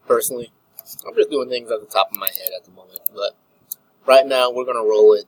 personally, I'm just doing things at the top of my head at the moment. But right now, we're gonna roll with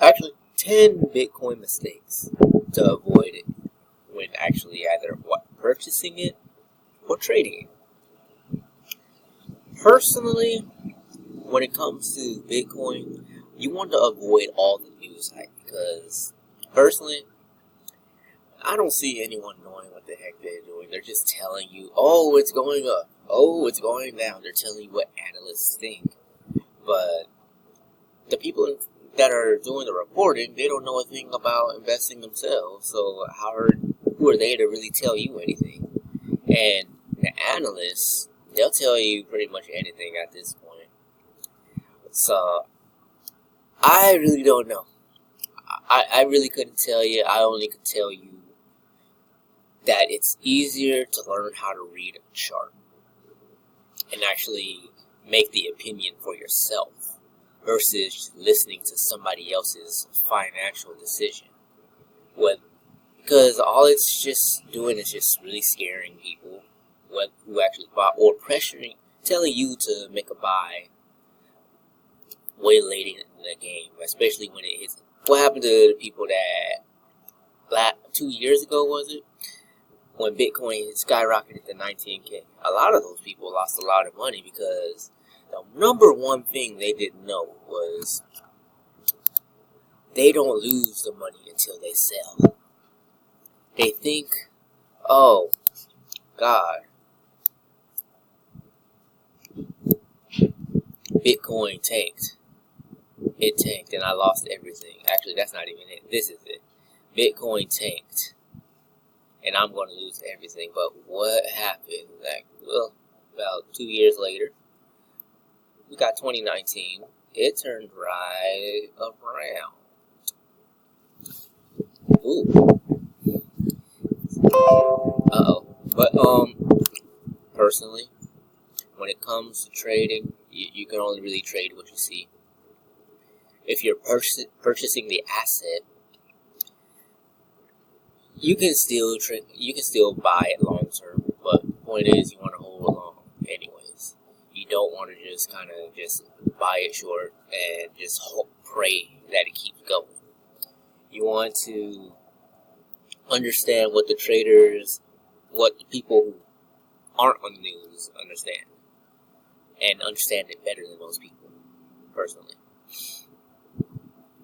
actually 10 Bitcoin mistakes to avoid it when actually either purchasing it or trading it. Personally, when it comes to Bitcoin, you want to avoid all the news hype because personally, I don't see anyone knowing what the heck they're doing. They're just telling you, oh, it's going up. Oh, it's going down. They're telling you what analysts think. But the people that are doing the reporting, they don't know a thing about investing themselves. So who are they to really tell you anything? And the analysts, they'll tell you pretty much anything at this point. So I really don't know. I really couldn't tell you. I only could tell you that it's easier to learn how to read a chart and actually make the opinion for yourself versus listening to somebody else's financial decision. Because all it's just doing is just really scaring people who actually bought, or telling you to make a buy way late in the game, especially when it hits. What happened to the people that 2 years ago, was it? When Bitcoin skyrocketed to 19K. A lot of those people lost a lot of money because the number one thing they didn't know was they don't lose the money until they sell. They think, oh, God, Bitcoin tanked. It tanked and I lost everything. Actually, that's not even it. This is it. Bitcoin tanked and I'm going to lose everything. But what happened? About 2 years later, we got 2019. It turned right around. Ooh. Uh-oh. But, personally, when it comes to trading, you can only really trade what you see. If you're purchasing the asset, you can still buy it long term, but the point is you want to hold along anyways. You don't want to just kind of just buy it short and just pray that it keeps going. You want to understand what the people who aren't on the news understand, and understand it better than most people, personally.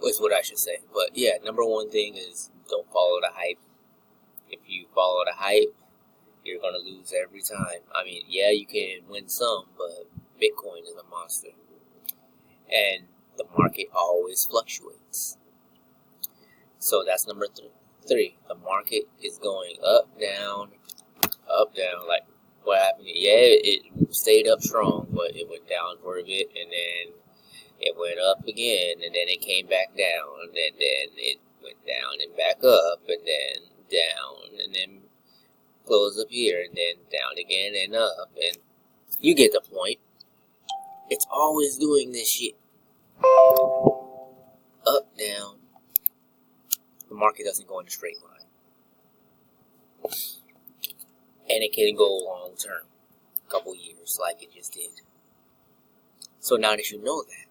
Is what I should say. But yeah, number one thing is don't follow the hype. If you follow the hype, you're going to lose every time. I mean, yeah, you can win some, but Bitcoin is a monster. And the market always fluctuates. So that's number three. The market is going up, down. Like what happened? Yeah, it stayed up strong, but it went down for a bit, and then it went up again, and then it came back down, and then it went down and back up, and then down, and then close up here, and then down again and up, and you get the point. It's always doing this shit. Up, down. The market doesn't go in a straight line. And it can go long term, a couple years, like it just did. So now that you know that,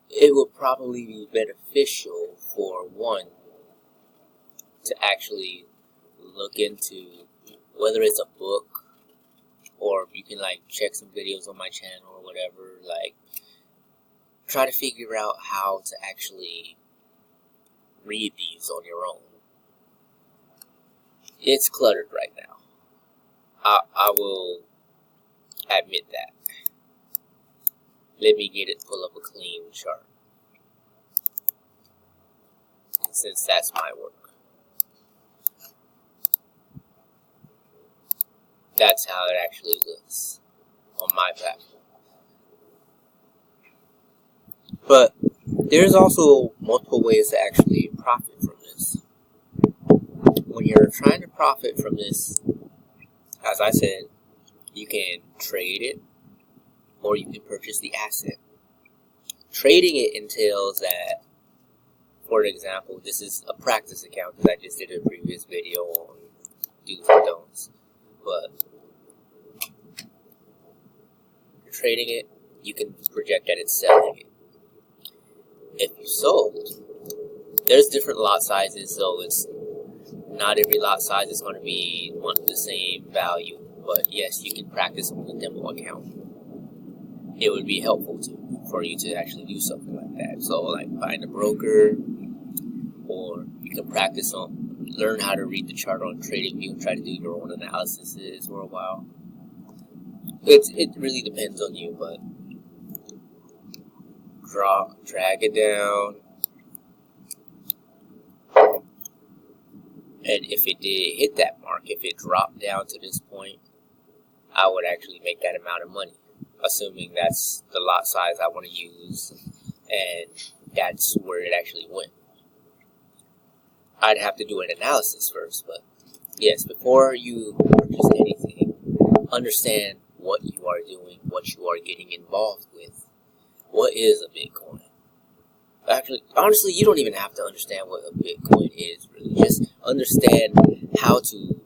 it would probably be beneficial for one to actually look into whether it's a book or you can like check some videos on my channel or whatever, like try to figure out how to actually read these on your own. It's cluttered right now. I will admit that. Let me pull up a clean chart. Since that's my work. That's how it actually looks on my platform. But there's also multiple ways to actually profit from this. When you're trying to profit from this, as I said, you can trade it or you can purchase the asset. Trading it entails that, for example, this is a practice account because I just did a previous video on do's and don'ts. but you're trading it, you can project that it's selling it. If you sold, there's different lot sizes, so it's not every lot size is going to be the same value. But yes, you can practice with a demo account. It would be helpful for you to actually do something like that. So like find a broker, or you can practice learn how to read the chart on TradingView and try to do your own analysis for a while. It really depends on you, but drag it down, and if it did hit that mark, if it dropped down to this point, I would actually make that amount of money, assuming that's the lot size I want to use, and that's where it actually went. I'd have to do an analysis first, but yes, before you purchase anything, understand what you are doing, what you are getting involved with. What is a Bitcoin? Actually, honestly, you don't even have to understand what a Bitcoin is, really. Just understand how to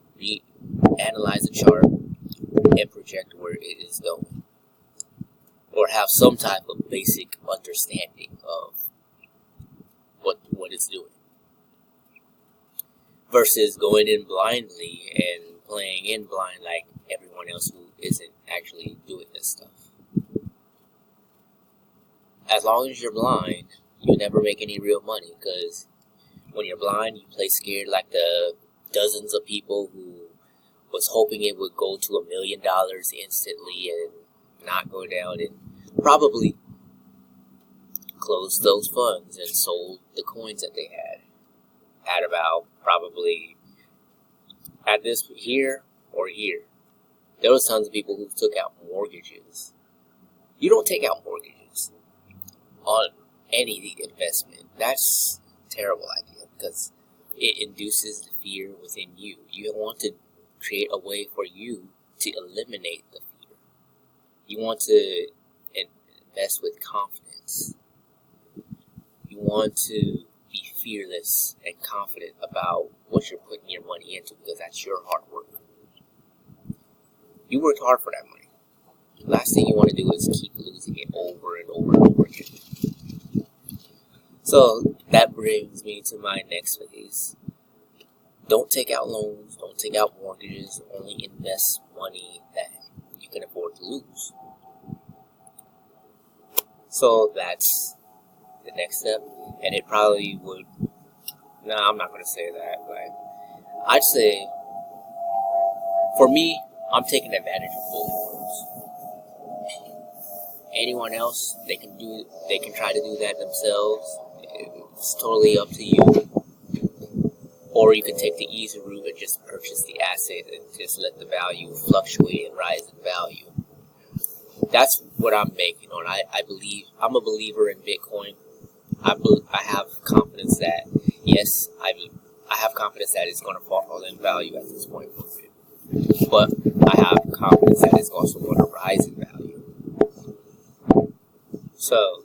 analyze a chart and project where it is going, or have some type of basic understanding of what it's doing, versus going in blindly and playing in blind like everyone else who isn't actually doing this stuff. As long as you're blind, you never make any real money, because when you're blind, you play scared like the dozens of people who was hoping it would go to $1 million instantly and not go down, and probably closed those funds and sold the coins that they had at about probably at this here or here. There was tons of people who took out mortgages. You don't take out mortgages on any investment. That's a terrible idea, because it induces the fear within you. You want to create a way for you to eliminate the fear. You want to invest with confidence. You want to be fearless and confident about what you're putting your money into, because that's your hard work. You worked hard for that money. The last thing you want to do is keep losing it over and over and over again. So that brings me to my next phase. Don't take out loans, don't take out mortgages, only invest money that you can afford to lose. So that's the next step, and it probably would, no, I'm not going to say that, but I'd say, for me, I'm taking advantage of both worlds. Anyone else, they can try to do that themselves. It's totally up to you. Or you can take the easy route and just purchase the asset and just let the value fluctuate and rise in value. That's what I'm banking on. I'm a believer in Bitcoin. I have confidence that, yes, I have confidence that it's going to fall in value at this point. But I have confidence that it's also going to rise in value. So,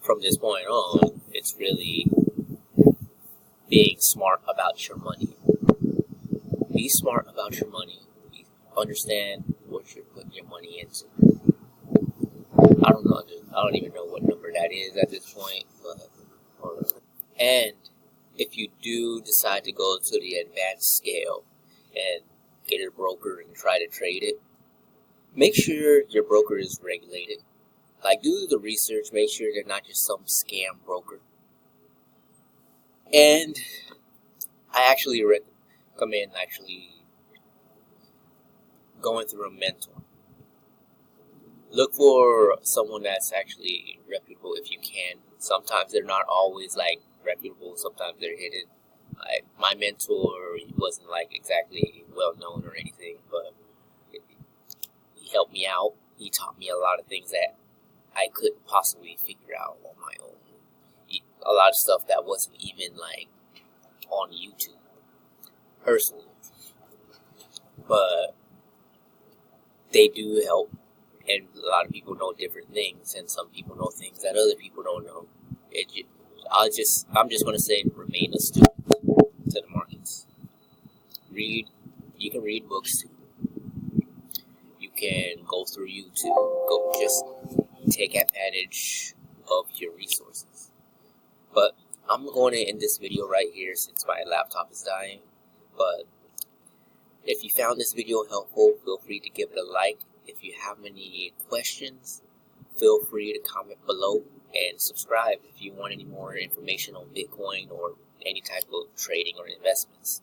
from this point on, it's really being smart about your money. Be smart about your money. Understand what you're putting your money into. I don't even know what number that is at this point, but and if you do decide to go to the advanced scale and get a broker and try to trade it, make sure your broker is regulated. Like, do the research, make sure they're not just some scam broker. And I actually recommend going through a mentor. Look for someone that's actually reputable if you can. Sometimes they're not always like reputable, sometimes they're hidden. My mentor wasn't like exactly well known or anything, but he helped me out. He taught me a lot of things that I couldn't possibly figure out on my own. A lot of stuff that wasn't even like on YouTube personally, but they do help, and a lot of people know different things, and some people know things that other people don't know. I'm just going to say, remain a student to the markets. You can read books too. can go through you to go just take advantage of your resources. But I'm going to end this video right here since my laptop is dying. But if you found this video helpful, feel free to give it a like. If you have any questions, feel free to comment below and subscribe if you want any more information on Bitcoin or any type of trading or investments.